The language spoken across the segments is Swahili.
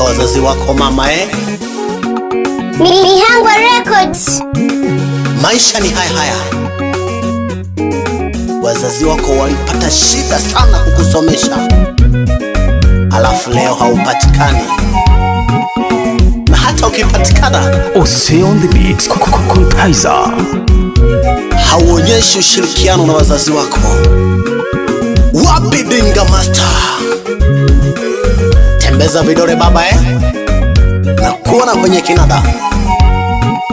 kwa wazazi wako mama Mihangwa Records. Maisha ni haya. Wazazi wako walipata shida sana kukusomesha, alafu leo haupatikani, na hata ukipatikana Ose on the beat Kaiser, hauonyeshi ushirikiano na wazazi wako. Wapi Dinga Master? Tembeza vidole baba na kuona kwenye kinada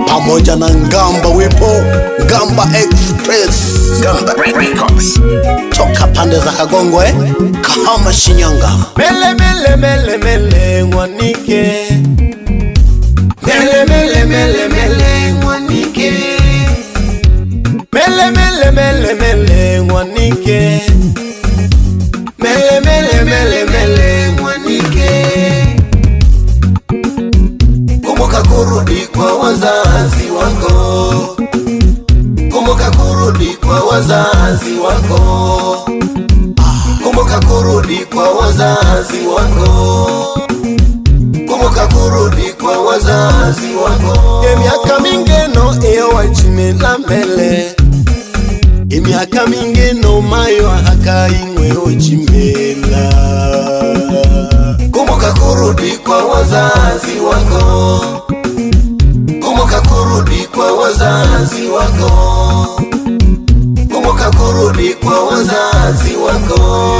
pamoja na Ngamba Wipo, Ngamba Express, Ngamba Records, toka pande za Kagongwe, Kahama, Shinyanga. Mele mele mele mele mwanike, mele mele mele mele mwanike, mele mele mele mele mwanike, mele mele mele mele mwanike. Kumbuka kurudi kwa wazazi wako, kumbuka kurudi kwa wazazi wako, kumbuka kurudi kwa wazazi wako, kumbuka kurudi kwa wazazi wako. Emiaka mingeno eyo wachimela mbele, emiaka mingeno mayo hakaimwe ochimela. Kumbuka kurudi kwa wazazi wako, kumbuka kurudi kwa wazazi wako, kumbuka kurudi kwa wazazi wako,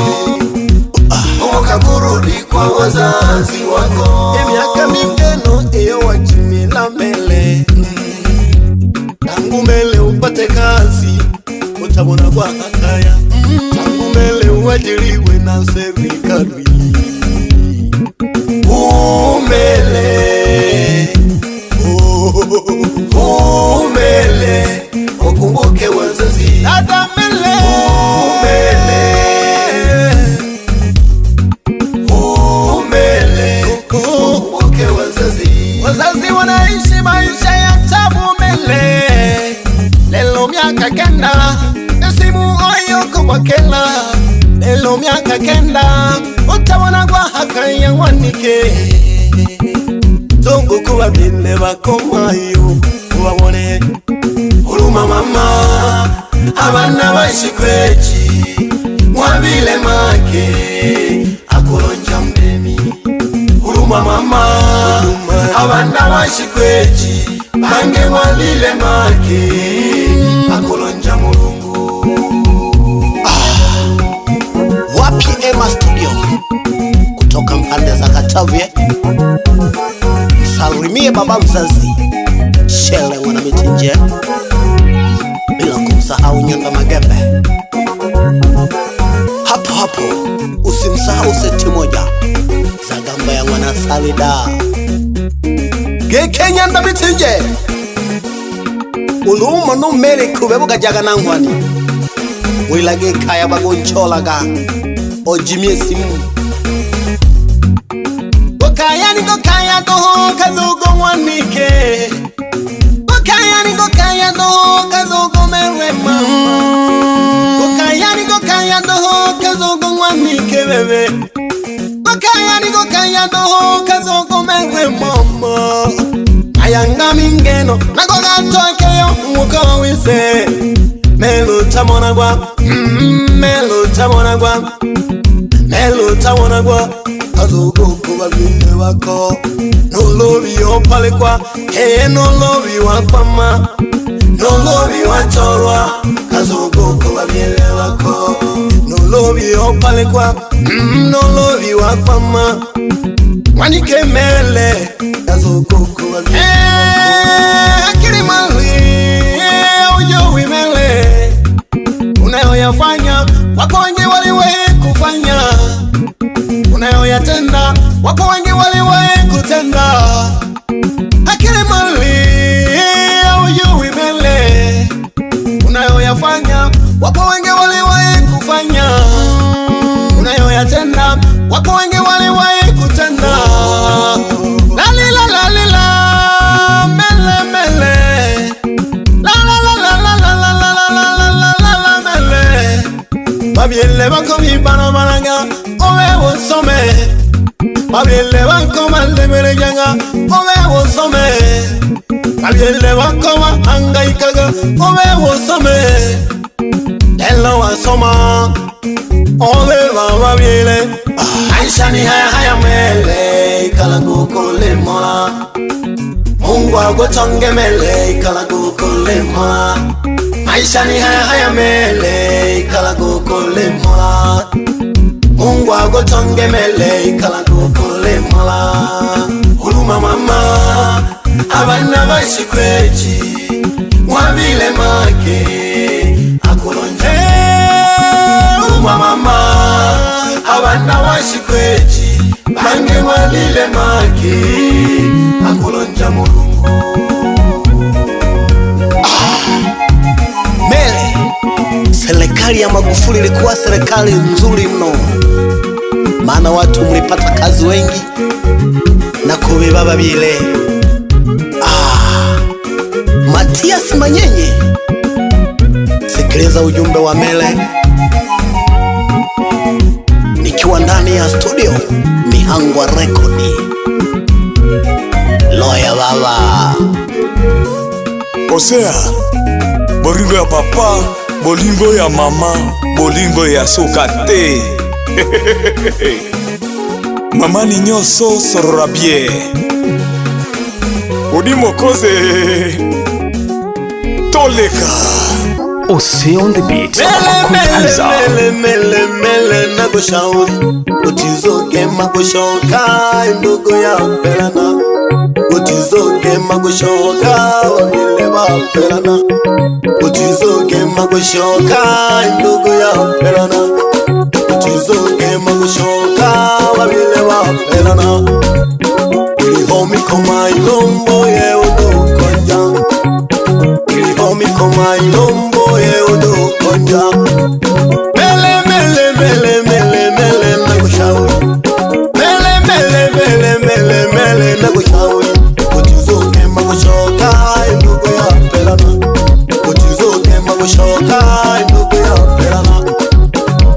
kumbuka kurudi kwa wazazi wako. Emiaka mingeno eyo wachimila mbele, tangu mbele upate kazi utabona kwa hakaya, tangu mbele uajiriwe na serikali. Umele ukumbuke wazazi, dada mele umele ukumbuke wazazi. Wazazi wanaishi maisha ya tabu mele, lelo miaka kenda esimu oyo kubakela, lelo miaka kenda utabona kwa hakaya wanike. Tongo kuwa bine bakomayo ubabone uruma mama abana bashikwechi mwabile make akolonja mdemi. Uruma mama abana bashikwechi bange mwabile make akolonja mulungu. Wapi Ema Studio kutoka mpande za Katavi. Salimie baba mzazi Shele mwana Mitinje, bila kumsahau Nyanda Magembe. Hapo hapo usimsahau seti moja za Gamba ya mwana Salida Geke Nyanda Mitinje. Ulumo numere kubebuga jaga nangwani wilage kaya bagoncholaga ojimie simu. Gokaya ni gokaya doho kazogo mwanike, gokaya ni gokaya doho kazogo mewe mama, gokaya ni gokaya doho kazogo mwanike bebe, gokaya ni gokaya doho kazogo mewe mama. Ayanga mingeno nagoga tokeyo muko wise, melu tamona gwa, melu tamona gwa, melu tamona gwa. Kazogo kuba bine wako nolobi opalekwa, nolobi wapama, nolobi wachorwa. Kazogo kuba bine wako nolobi opalekwa, nolobi wapama, wanike mele. Kazogo kuba bine wako akili mali ujo wimele, unayoyafanya wako wengi waliwahi kufanya, unayoyatenda wako wengi waliwahi kutenda. Akili mali aujui mele, unayoyafanya wako wengi waliwahi kufanya, unayoyatenda wako wengi waliwahi kutenda. Lalila lalila mele mele, la la la la la la la la la la la la mele. Babiele bako mi bana banaga owe wosome, Babiele bakoma lemerejanga obe wosome. Babiele bakoma angaikaga obe wosome. Elo wasoma obe babiele. Aisha ni haya mele ikalangu kulemola. Mungu agotonge mele ikalangu kulemola. Aisha ni haya mele ikalangu kulemola. Mungu agotonge mele ikalangu kulemola. Huruma mama abana bashikwechi mwabile make akulonje. Huruma mama abana bashikwechi bange mwabile make akulonja Mulungu. Mele, serikali ya Magufuli ilikuwa serikali nzuri mno, maana watu mlipata kazi wengi na kubeba babiele. Matias Manyenye, sikiliza ujumbe wa Mele nikiwa ndani ya studio Mihangwa Rekodi. Loya baba Osea, bolingo ya papa, bolingo ya mama, bolingo ya sokate. Mama ni nyoso sorora bien. Odimo koze toleka. Osea on the beat. Mele na kushauri utizoke makushoka ndugu ya pelana. Utizoke makushoka wabile wa pelana. Utizoke makushoka ndugu ya pelana. Utizoke makushoka wabile wa pelana. Ilihomi koma ilombo ye udukonja. Ilihomi koma ilombo ye udukonja. Mele na kushauri. Mele na kushauri. Utizoke makushoka ndugu ya pelana. Utizoke makushoka ndugu ya pelana.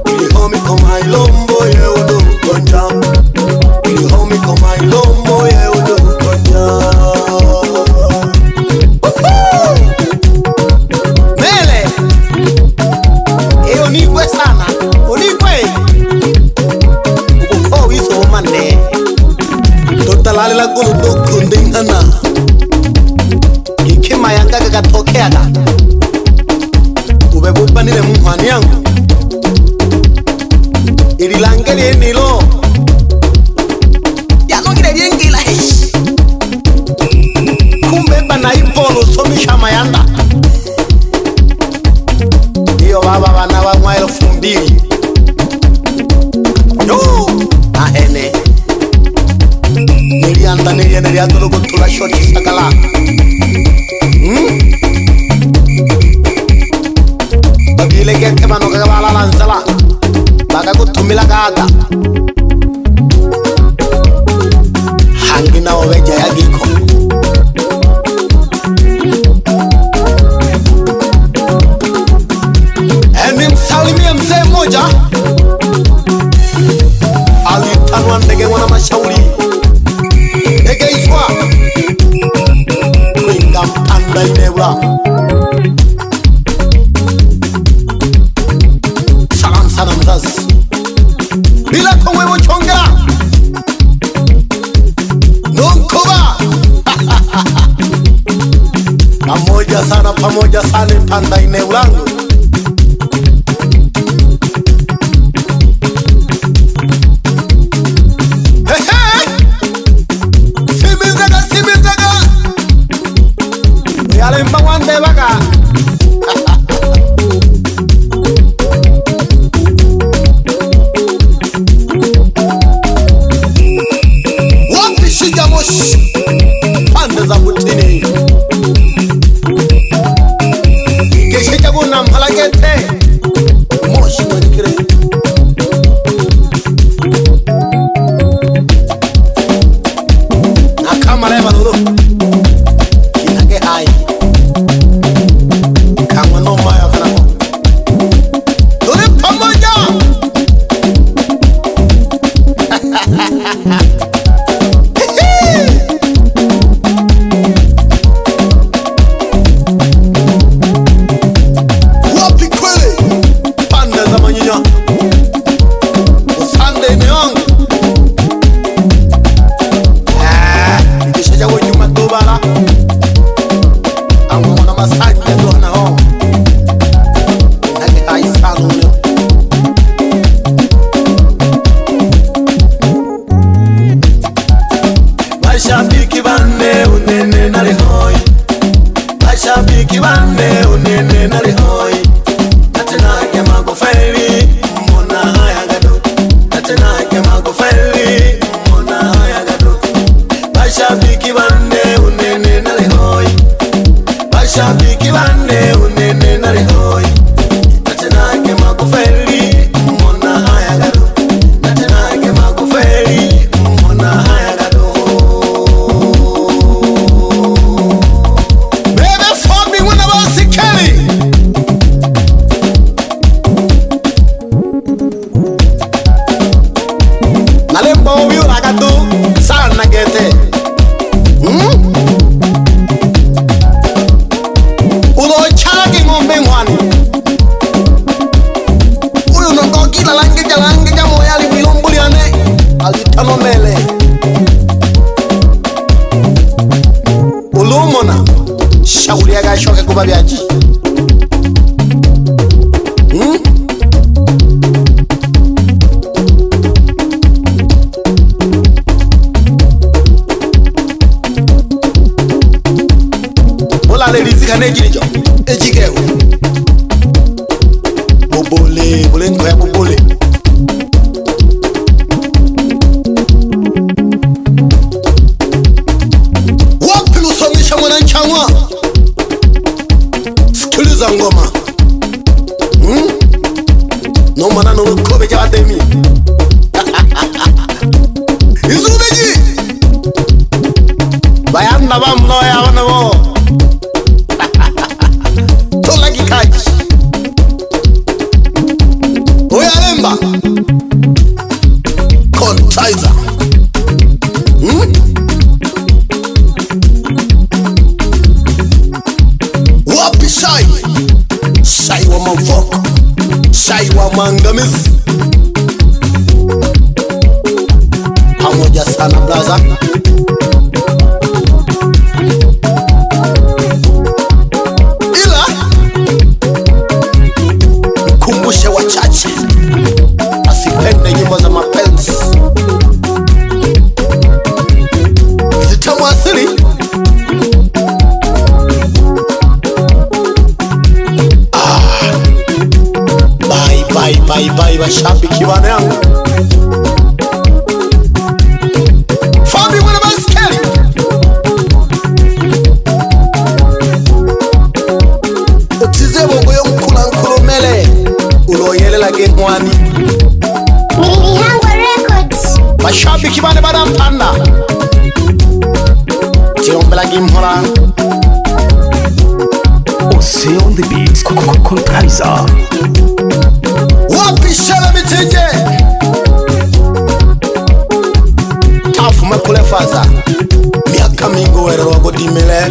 Ilihomi koma ilombo ye udukonja. Ilihomi koma ilombo ye udukonja. Mele unikwe sana, unikwe uko wiso mane totalale la gulu kundingana ikima yangaga gatokeaga ubebupanile muhani yangu ililangeli enilo yanogile byengila kumbe bana ipolo somisha mayanda. Iyo baba bana banywa 2000 yo ahene nilianda niliatolo kutula shoti sakala. Babile gete bano kagabala lansala baka kutumila gaga hangi na oveja ya giko. Salimia mzee mmoja alitanwa ndege wana mashauri ndege iswa kwinga mpanda inebra. Salam sana mzazi bila kongwe wochongera nonkoba. Pamoja sana mpanda inebrangu. Yalemba wande baka wapi shija moshi pande za mutini keshe jabu na mpalagete moshi mwenikire. Nakamara ya manuru kinage hai kama no maya kana tuli pamoja. bubule bulengo ya bubule. Wapi lusongisha mwananchangwa? Sikiliza ngoma. No mana no kobe ja demi. Izubeji. Bayan na bam no ya wana wo. Tola kikaji. Oyalemba. Contaiza. Wapi shai? Shai wa mavoko. Shai wa mangamizi. Pamoja sana blaza. Ila mkumbushe wachache asipende nyimbo za mapenzi zitamwasili. Bye washabiki wana yangu. Fabi mwana baskeli. Utize bongo yo mkula nkulumele. Uloyelela gemwani. Mihango Records. Washabiki bane bada mpanda. Tiombela gimhola. Ose on the beat. Contaiza. Wapi shala mitije? Tafu makule faza. Miaka mingo wero wago dimele.